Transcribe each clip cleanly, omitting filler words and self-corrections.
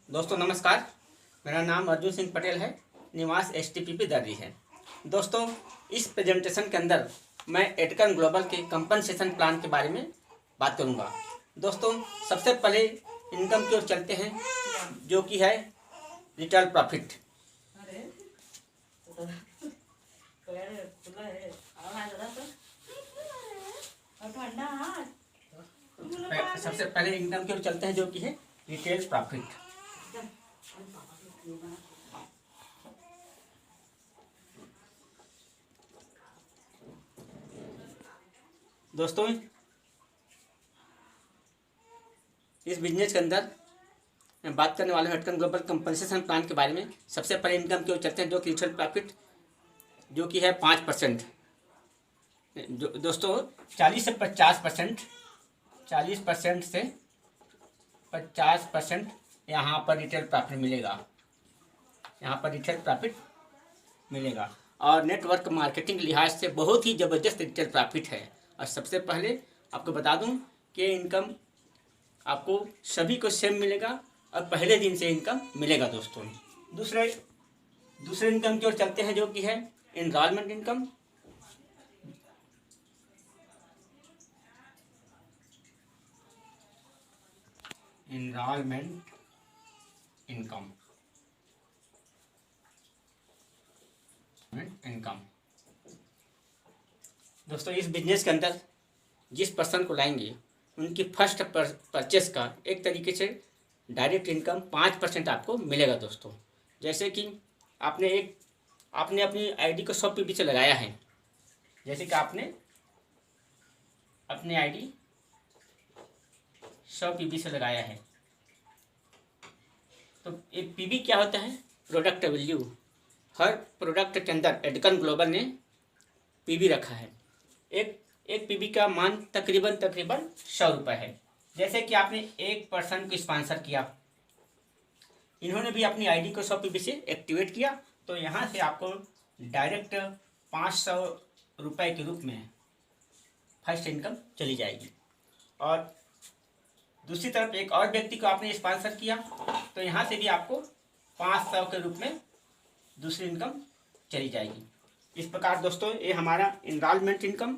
दोस्तों नमस्कार। मेरा नाम अर्जुन सिंह पटेल है। निवास STPP दर्री है। दोस्तों इस प्रेजेंटेशन के अंदर मैं एडकन ग्लोबल के कंपनसेशन प्लान के बारे में बात करूंगा। दोस्तों सबसे पहले इनकम की ओर चलते हैं, जो कि है रिटेल प्रॉफिट। सबसे पहले इनकम की ओर चलते हैं, जो कि है रिटेल प्रॉफिट। दोस्तों इस बिजनेस के अंदर मैं बात करने वाला हूँ एडकन ग्लोबल कंपनसेशन प्लान के बारे में। सबसे पहले इनकम की ओर चलते हैं, जो कि रिटेल प्रॉफिट, जो कि है 5%। दोस्तों 40 से 50%, 40% से 50% यहाँ पर रिटेल प्रॉफिट मिलेगा, यहाँ पर रिटेल प्रॉफिट मिलेगा। और नेटवर्क मार्केटिंग लिहाज से बहुत ही ज़बरदस्त रिटेल प्रॉफिट है। और सबसे पहले आपको बता दूं कि इनकम आपको सभी को सेम मिलेगा और पहले दिन से इनकम मिलेगा। दोस्तों दूसरे इनकम की ओर चलते हैं, जो कि है एनरोलमेंट इनकम। एनरोलमेंट इनकम दोस्तों इस बिजनेस के अंदर जिस पर्सन को लाएंगे उनकी फर्स्ट परचेस का एक तरीके से डायरेक्ट इनकम 5% आपको मिलेगा। दोस्तों जैसे कि आपने अपनी आईडी को 100 PB से लगाया है, जैसे कि आपने अपनी आईडी 100 PB से लगाया है, तो ये PB क्या होता है? Product value. हर प्रोडक्ट के अंदर एडकन ग्लोबल ने PB रखा है। एक PB का मान तकरीबन 100 रुपये है। जैसे कि आपने एक पर्सन को स्पॉन्सर किया, इन्होंने भी अपनी आईडी को 100 PB से एक्टिवेट किया, तो यहाँ से आपको डायरेक्ट 500 रुपये के रूप में फर्स्ट इनकम चली जाएगी। और दूसरी तरफ एक और व्यक्ति को आपने स्पॉन्सर किया, तो यहाँ से भी आपको 500 के रूप में दूसरी इनकम चली जाएगी। इस प्रकार दोस्तों ये हमारा एनरोलमेंट इनकम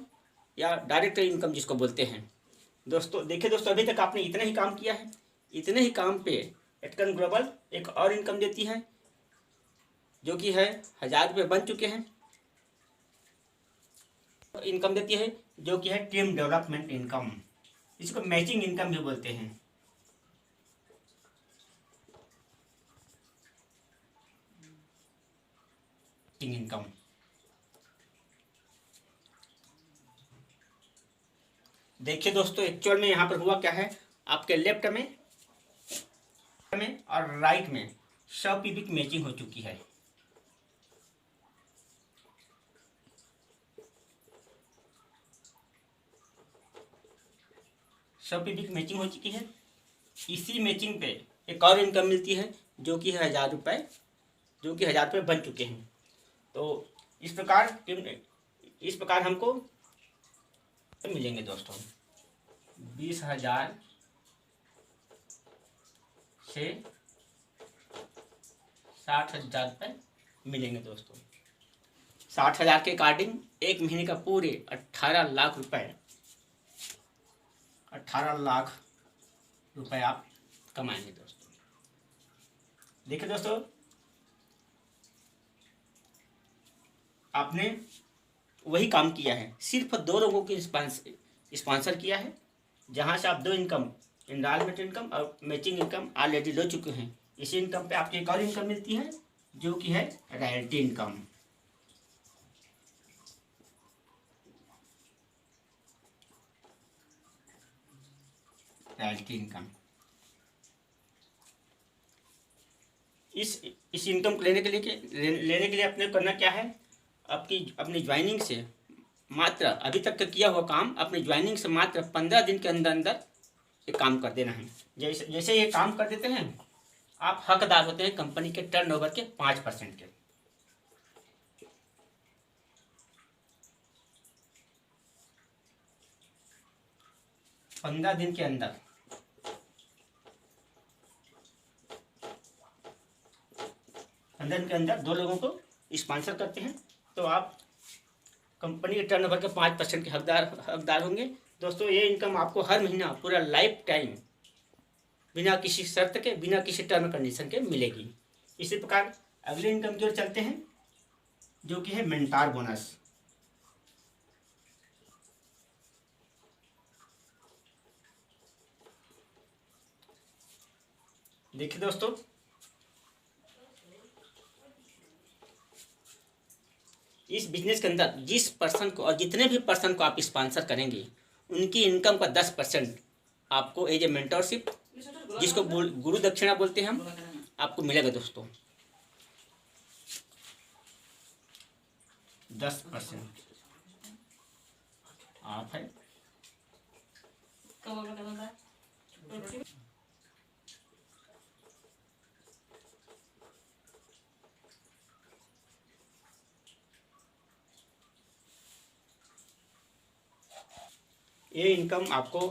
या डायरेक्ट इनकम जिसको बोलते हैं। दोस्तों देखिए दोस्तों, अभी तक आपने इतना ही काम किया है। इतने ही काम पे एडकन ग्लोबल एक और इनकम देती है, जो कि है 1000 रुपये बन चुके हैं। इनकम देती है जो कि है टीम डेवलपमेंट इनकम, इसको मैचिंग इनकम भी बोलते हैं। इनकम देखिए दोस्तों, एक्चुअल में यहाँ पर हुआ क्या है, आपके लेफ्ट में और राइट में 100 PB की मैचिंग हो चुकी है। PB की मैचिंग हो चुकी है। इसी मैचिंग पे एक और इनकम मिलती है, जो कि है 1000 रुपये, जो कि 1000 रुपये बन चुके हैं। तो इस प्रकार हमको मिलेंगे दोस्तों 20,000 से 60,000 रुपये मिलेंगे। दोस्तों 60,000 के अकॉर्डिंग एक महीने का पूरे 18 लाख रुपए, 18 लाख रुपए आप कमाएंगे। दोस्तों देखिए दोस्तों, आपने वही काम किया है, सिर्फ 2 लोगों की स्पॉन्सर किया है, जहां से आप 2 इनकम, एनरोलमेंट इनकम और मैचिंग इनकम ऑलरेडी ले चुके हैं। इसी इनकम पे आपकी एक और इनकम मिलती है, जो कि है रॉयल्टी इनकम। रॉयल्टी इनकम इस इनकम को लेने के लिए अपने करना क्या है, अपनी ज्वाइनिंग से मात्र अभी तक का किया हुआ काम अपनी ज्वाइनिंग से मात्र 15 दिन के अंदर ये काम कर देना है। जैसे ये काम कर देते हैं, आप हकदार होते हैं कंपनी के टर्नओवर के 5% के। 15 दिन के अंदर 15 के अंदर 2 लोगों को स्पॉन्सर करते हैं तो आप कंपनी के टर्नओवर के 5% के हकदार होंगे। दोस्तों ये इनकम आपको हर महीना पूरा लाइफ टाइम बिना किसी शर्त के, बिना किसी टर्म कंडीशन के मिलेगी। इसी प्रकार अगले इनकम की ओर चलते हैं, जो कि है मेंटार बोनस। देखिए दोस्तों, इस बिजनेस के अंदर जिस पर्सन को और जितने भी पर्सन को आप स्पॉन्सर करेंगे उनकी इनकम का 10% आपको एज ए मेंटरशिप, जिसको गुरु दक्षिणा बोलते हैं हम, आपको मिलेगा दोस्तों। 10% आप है। ये इनकम आपको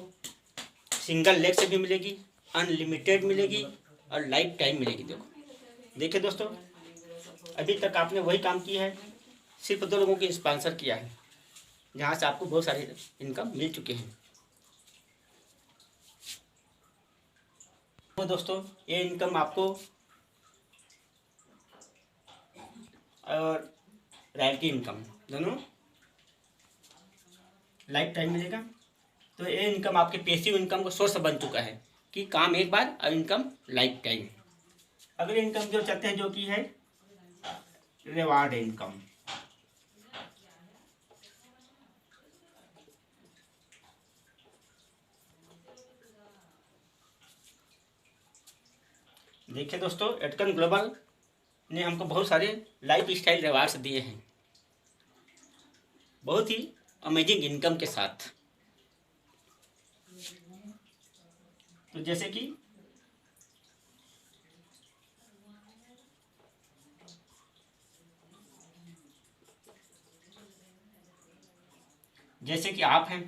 सिंगल लेग से भी मिलेगी, अनलिमिटेड मिलेगी और लाइफ टाइम मिलेगी। देखिए दोस्तों, अभी तक आपने वही काम किया है, सिर्फ 2 लोगों को स्पॉन्सर किया है, जहाँ से आपको बहुत सारे इनकम मिल चुके हैं। तो दोस्तों ये इनकम आपको और रॉयल्टी इनकम दोनों लाइफ टाइम मिलेगा। तो ये इनकम आपके पैसिव इनकम का सोर्स बन चुका है कि काम एक बार और इनकम लाइफ टाइम। अगले इनकम जो चलते हैं, जो कि है रिवार्ड इनकम। देखिए दोस्तों, एडकन ग्लोबल ने हमको बहुत सारे लाइफ स्टाइल रिवार्ड्स दिए हैं, बहुत ही अमेजिंग इनकम के साथ। तो जैसे कि आप हैं,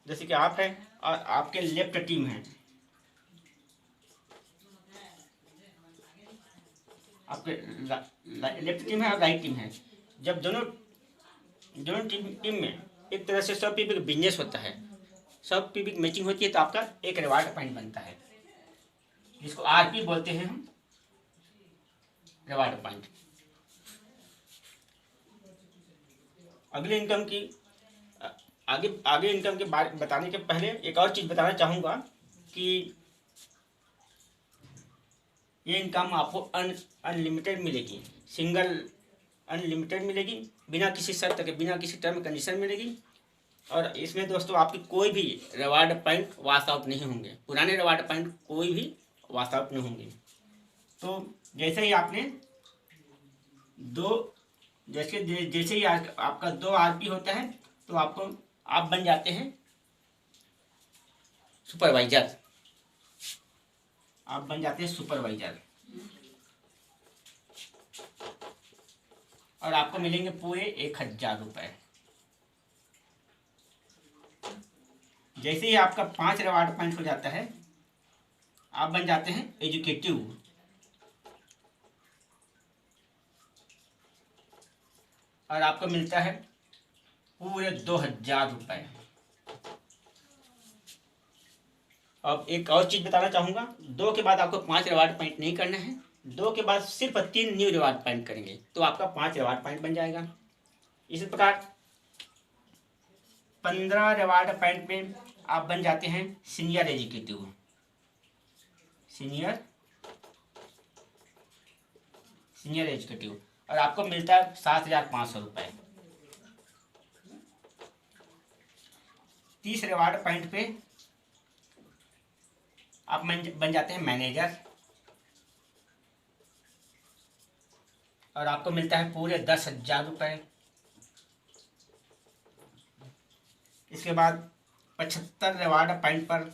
जैसे कि आप हैं और आपके लेफ्ट टीम है, आपके लेफ्ट टीम है और राइट टीम है। जब दोनों टीम में एक तरह से सब पीपी बिजनेस होता है, सब पीपी मैचिंग होती है, तो आपका एक रिवार्ड पॉइंट बनता है, जिसको आरपी बोलते हैं हम, रिवार्ड पॉइंट। अगले इनकम की आगे इनकम के बारे बताने के पहले एक और चीज़ बताना चाहूँगा कि ये इनकम आपको अनलिमिटेड मिलेगी, सिंगल अनलिमिटेड मिलेगी, बिना किसी शर्त के, बिना किसी टर्म कंडीशन मिलेगी। और इसमें दोस्तों आपकी कोई भी रिवार्ड पॉइंट वॉश आउट नहीं होंगे, पुराने रिवार्ड पॉइंट कोई भी वॉश आउट नहीं होंगे। तो जैसे ही आपने जैसे ही आपका 2 आरपी होता है, तो आप बन जाते हैं सुपरवाइजर, और आपको मिलेंगे पूरे 1000 रुपये। जैसे ही आपका 5 रिवार्ड पॉइंट हो जाता है, आप बन जाते हैं एजुकेटिव, और आपको मिलता है पूरे 2000 रुपये। अब एक और चीज़ बताना चाहूँगा, 2 के बाद आपको 5 रिवार्ड पॉइंट नहीं करना है, 2 के बाद सिर्फ 3 न्यू रिवार्ड पॉइंट करेंगे तो आपका 5 रिवार्ड पॉइंट बन जाएगा। इसी प्रकार 15 रिवार्ड पॉइंट पे आप बन जाते हैं सीनियर एजुकेटिव, और आपको मिलता है 7500 रुपये। 30 रिवार्ड पॉइंट पे आप बन जाते हैं मैनेजर, और आपको मिलता है पूरे 10,000 रुपये। इसके बाद 75 रिवार्ड पॉइंट पर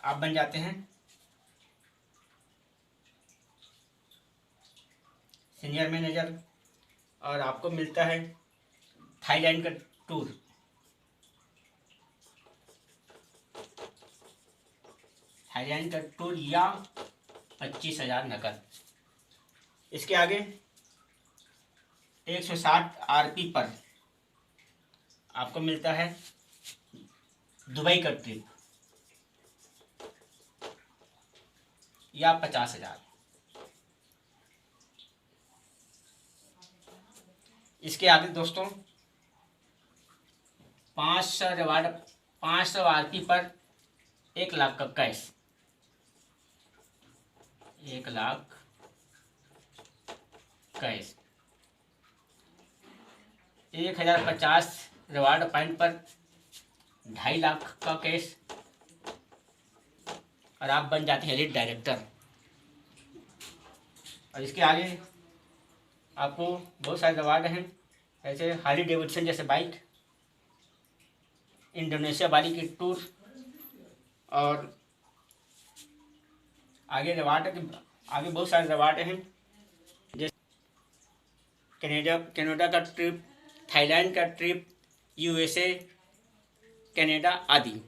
आप बन जाते हैं सीनियर मैनेजर, और आपको मिलता है थाईलैंड का टूर। थाईलैंड का टूर या 25,000 नकद। इसके आगे 160 आरपी पर आपको मिलता है दुबई का ट्रिप या 50,000। इसके आगे दोस्तों 500 आरपी पर 1,00,000 का कैश, 1,00,000 कैश। 1,050 रिवार्ड पॉइंट पर 2,50,000 का कैश और आप बन जाते हैं एलिट डायरेक्टर। और इसके आगे आपको बहुत सारे रिवार्ड हैं, जैसे हार्ली डेविडसन जैसे बाइक, इंडोनेशिया वाली की टूर, और आगे बहुत सारे रिवार्ड हैं, जैसे कनाडा का ट्रिप, थाईलैंड का ट्रिप, यूएसए, कनाडा आदि।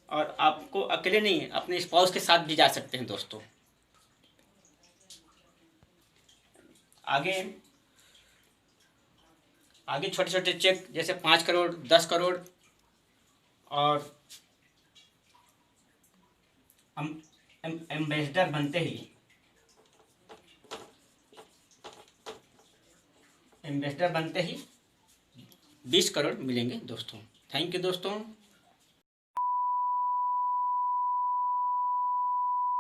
और आपको अकेले नहीं, अपने स्पाउस के साथ भी जा सकते हैं दोस्तों। आगे छोटे छोटे चेक जैसे 5 करोड़, 10 करोड़, और हम एम्बेसडर बनते ही 20 करोड़ मिलेंगे दोस्तों। थैंक यू दोस्तों।